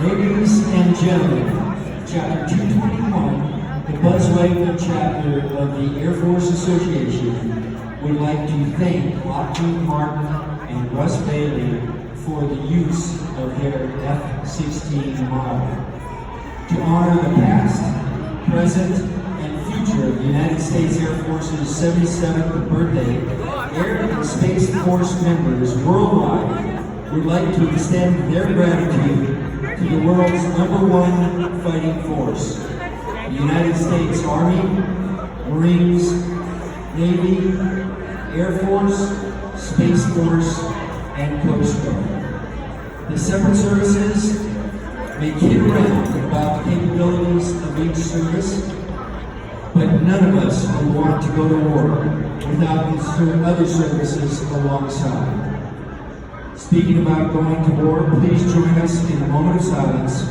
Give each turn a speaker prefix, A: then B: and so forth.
A: Ladies and gentlemen, Chapter 221, the Buzz Wagner chapter of the Air Force Association would like to thank Lockheed Martin and Russ Bailey for the use of their F-16 model. To honor the past, present, and future of the United States Air Force's 77th birthday, Air and Space Force members worldwide would like to extend their gratitude to the world's #1 fighting force, the United States Army, Marines, Navy, Air Force, Space Force, and Coast Guard. The separate services may kid around about the capabilities of each service, but none of us would want to go to war without considering other services alongside. Speaking about going to war, please join us in a moment of silence